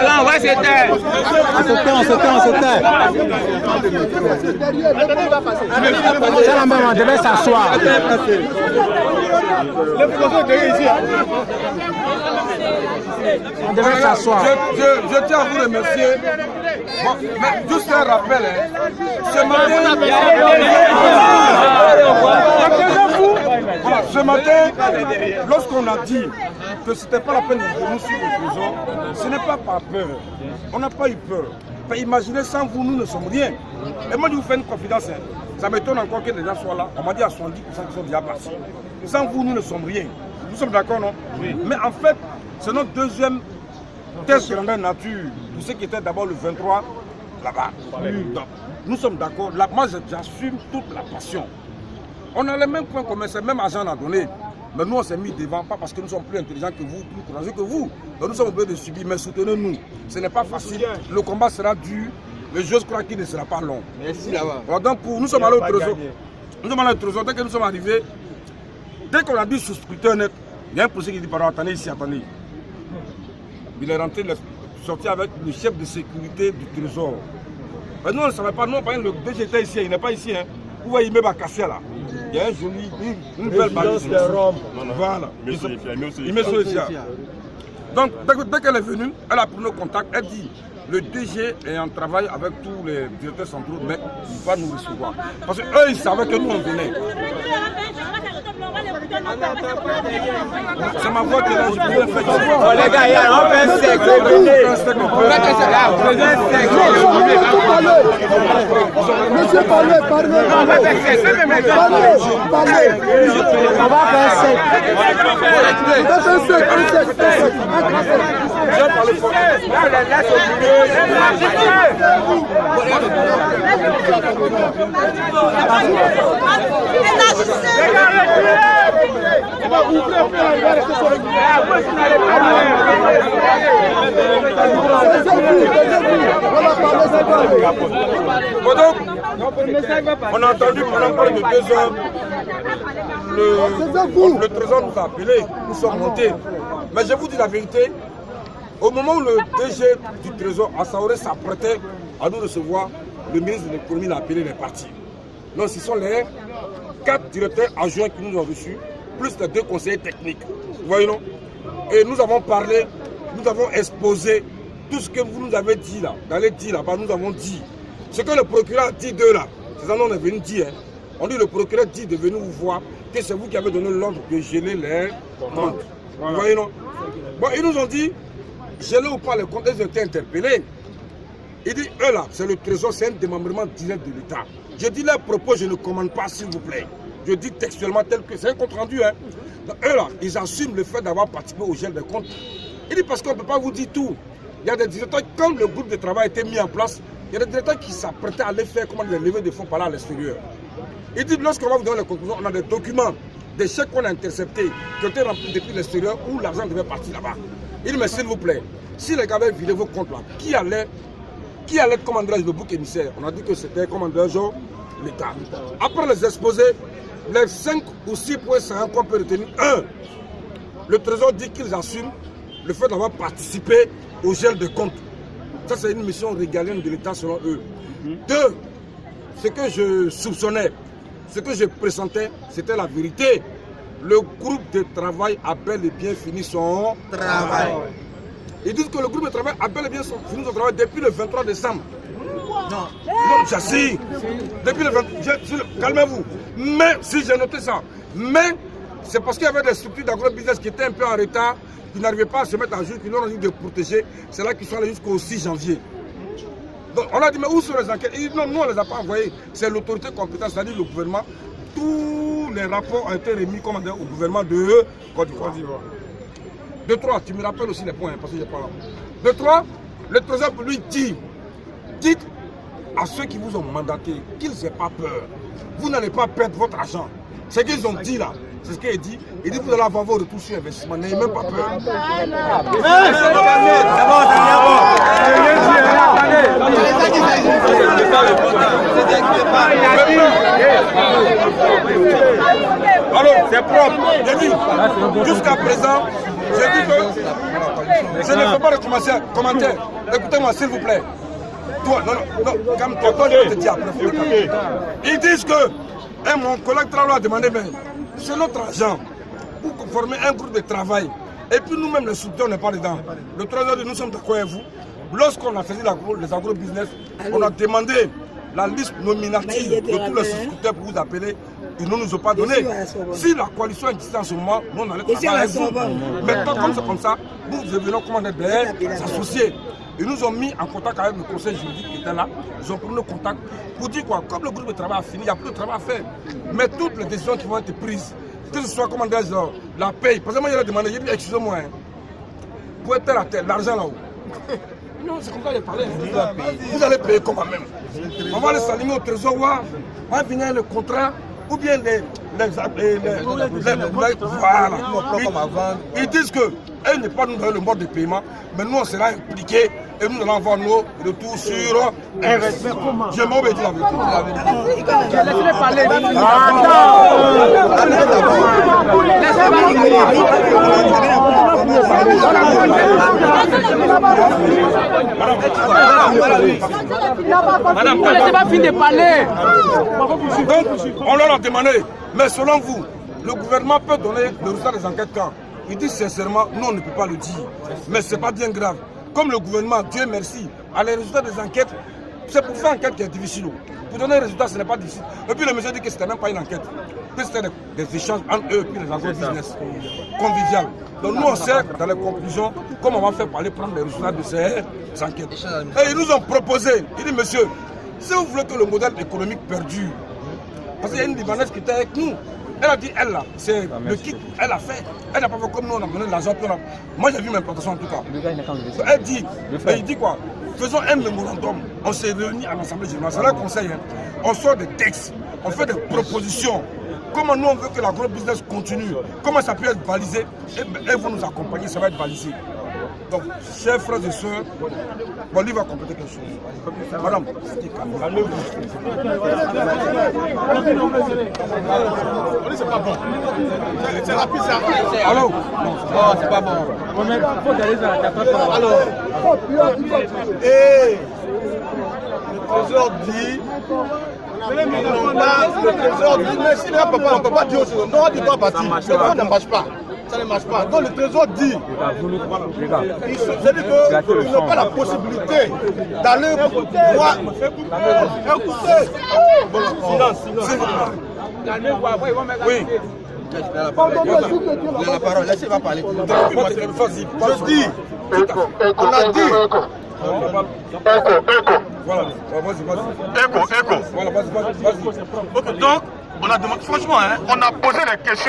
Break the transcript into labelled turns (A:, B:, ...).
A: Là, on va se taire.
B: On se tait. On devait s'asseoir. On devait s'asseoir.
C: Je tiens à vous remercier. Bon, mais juste un rappel, ce matin, lorsqu'on a dit que ce n'était pas la peine de nous suivre le trésor, ce n'est pas par peur. On n'a pas eu peur. Imaginez, sans vous, nous ne sommes rien. Et moi, je vous fais une confidence. Ça m'étonne encore que les gens soient là. On m'a dit à 70% qu'ils sont déjà partis. Sans vous, nous ne sommes rien. Nous sommes d'accord, non? Oui. Mais en fait, c'est notre deuxième test de grandeur nature. Tout ce qui était d'abord le 23, là-bas. Donc, nous sommes d'accord. Moi, j'assume toute la passion. On a les mêmes points communs, c'est le même argent à donner. Mais nous, on s'est mis devant, pas parce que nous sommes plus intelligents que vous, plus courageux que vous. Donc nous sommes obligés de subir, mais soutenez-nous. Ce n'est pas facile. Le combat sera dur, mais je crois qu'il ne sera pas long.
A: Merci là-bas.
C: Donc nous sommes allés au trésor. Nous sommes allés au trésor. Dès que nous sommes arrivés, dès qu'on a dit sous scrutin net, il y a un policier qui dit, pardon, attendez ici, attendez. Il est rentré, il est sorti avec le chef de sécurité du trésor. Mais nous, on ne savait pas, nous, le DG était ici, il n'est pas ici. Hein. Vous voyez, il met ma cassette là. Il y a un joli, une belle balise. Voilà. Il met sur le ciel. Donc, dès qu'elle est venue, elle a pris nos contacts, elle dit, le DG est en travail avec tous les directeurs centraux, mais il va nous recevoir. Parce qu'eux, ils savaient que nous, on venait. C'est ma voix qui est là, je peux le faire.
A: Oh les gars, on fait un sec.
B: Monsieur, parlez. On va faire un sec.
C: On a entendu pendant près de 2 heures, le trésor nous a appelés, nous sommes montés. Mais je vous dis la vérité, au moment où le DG du trésor à Saoré s'apprêtait à nous recevoir, le ministre de l'économie l'a appelé, il est parti. Donc ce sont les 4 directeurs adjoints qui nous ont reçus, plus les 2 conseillers techniques. Vous voyez, non? Et nous avons parlé, nous avons exposé tout ce que vous nous avez dit là, dans les dits là-bas, nous avons dit. Ce que le procureur a dit d'eux là, c'est ça qu'on est venu dire. Hein. On dit le procureur dit de venir vous voir, que c'est vous qui avez donné l'ordre de geler les comptes. Voilà. Vous voyez, non? Bon, ils nous ont dit, geler ou pas les comptes, ils ont été interpellés. Ils disent, eux là, c'est le trésor, c'est un démembrement direct de l'État. Je dis leurs propos, je ne commande pas, s'il vous plaît. Je dis textuellement tel que c'est un compte rendu. Hein. Donc, eux là, ils assument le fait d'avoir participé au gel des comptes. Ils disent parce qu'on ne peut pas vous dire tout. Il y a des directeurs, quand le groupe de travail a été mis en place, il y a des directeurs qui s'apprêtaient à aller faire comment les levées de fonds par là à l'extérieur. Ils disent lorsqu'on va vous donner les conclusions, on a des documents, des chèques qu'on a interceptés, qui ont été remplis depuis l'extérieur où l'argent devait partir là-bas. Ils disent mais s'il vous plaît, si les gars avaient vidé vos comptes là, qui allait commander le bouc émissaire? On a dit que c'était commander genre l'État. Après les exposés, les 5 ou 6 points saillants qu'on peut retenir. 1. Le trésor dit qu'ils assument le fait d'avoir participé au gel de comptes. Ça, c'est une mission régalienne de l'État selon eux. 2. Ce que je soupçonnais, ce que je pressentais, c'était la vérité. Le groupe de travail a bel et bien fini son travail. Ils disent que le groupe de travail a bel et bien fini son travail depuis le 23 décembre. Non, j'assure. Depuis le 23... Calmez-vous. Mais, si j'ai noté ça, mais c'est parce qu'il y avait des structures d'agro-business qui étaient un peu en retard, qui n'arrivaient pas à se mettre à jour, qui n'ont rien de protéger. C'est là qu'ils sont allés jusqu'au 6 janvier. Donc on a dit, mais où sont les enquêtes? Ils disent, non, nous on ne les a pas envoyés. C'est l'autorité compétente, c'est-à-dire le gouvernement. Tous les rapports ont été remis au gouvernement de Côte d'Ivoire. 2, 3, tu me rappelles aussi les points, parce que je pas là. 2, 3, le trésor lui dit, dites à ceux qui vous ont mandaté qu'ils n'aient pas peur. Vous n'allez pas perdre votre argent. Ce qu'ils ont dit là, c'est ce qu'il dit. Il dit, vous allez avoir vos retours sur investissement. N'ayez même pas peur. Alors, c'est propre. J'ai dit, jusqu'à présent, j'ai dit que je ne fais pas de commentaires. Écoutez-moi, s'il vous plaît. Toi, non, calme-toi, toi, je vais te dire après. Ils disent que mon collègue Traoré a demandé, mais c'est notre argent pour former un groupe de travail. Et puis nous-mêmes, les soutien, on n'est pas dedans. Le trésor, nous sommes d'accord avec vous. Lorsqu'on a fait les agro-business, on a demandé la liste nominative de tous les souscripteurs pour vous appeler. Ils ne nous ont pas donné. Si la coalition existait en ce moment, nous on allait travailler avec vous. Maintenant, comme c'est comme ça, nous devenons commandants de s'associer. Ils nous ont mis en contact avec le conseil juridique qui était là. Ils ont pris nos contacts pour dire quoi, comme le groupe de travail a fini, il n'y a plus de travail à faire. Mais toutes les décisions qui vont être prises, que ce soit comment dire, la paye, parce que moi il a demandé, j'ai dit excusez-moi, pour être à terre, l'argent là-haut. Non, c'est comme ça que j'ai parlé. Vous allez payer comment même. On va les s'aligner au trésor, on va venir le contrat, ou bien voilà. Ils disent que elle n'est pas nous donner le mode de paiement, mais nous on sera impliqués et nous allons avoir nos retours sur un respect. Je m'obéis la vérité.
A: Laissez-les parler. Madame, laissez pas finir de parler.
C: Donc, on leur a demandé, mais selon vous, le gouvernement peut donner le résultat des enquêtes quand? Il dit sincèrement, non, on ne peut pas le dire. Mais ce n'est pas bien grave. Comme le gouvernement, Dieu merci, a les résultats des enquêtes, c'est pour faire une enquête qui est difficile. Pour donner un résultat, ce n'est pas difficile. Et puis le monsieur dit que ce n'était même pas une enquête, que c'était des échanges entre eux et les agro-business convivial. Donc nous, on sait dans les conclusions comment on va faire pour aller prendre les résultats de ces enquêtes. Et ils nous ont proposé, il dit monsieur, si vous voulez que le modèle économique perdure, parce qu'il y a une Libanaise qui était avec nous, elle a dit, elle là, c'est le kit, elle a fait, elle n'a pas fait comme nous, on a donné l'argent. Moi j'ai vu ma plantation en tout cas. Elle dit, mais il dit quoi? Faisons un mémorandum, on s'est réunis à l'Assemblée générale, c'est là qu'on conseille, on sort des textes, on fait des propositions. Comment nous on veut que l'agro-business continue, comment ça peut être balisé, et vous nous accompagner, ça va être balisé. Donc, chers frères et sœurs, bon, lui va compléter quelque chose. Madame,
B: c'est pas bon. C'est rapide, ça.
C: alors,
A: Non, c'est pas bon.
B: Alors, et le trésor dit, le trésor dit, mais si papa, on ne peut pas dire aussi, non, on ne dit pas partir. Ça ne marche pas. Ça ne marche pas. Donc le trésor dit, c'est-à-dire qu'ils n'ont pas la possibilité d'aller voir. Écoutez.
C: oui.
B: Il a la parole, laissez-moi parler. Je dis, on a dit.
C: Voilà, vas-y.
B: Écho.
C: Voilà, vas-y.
B: Ok, donc, on a demandé, franchement, on a posé la question.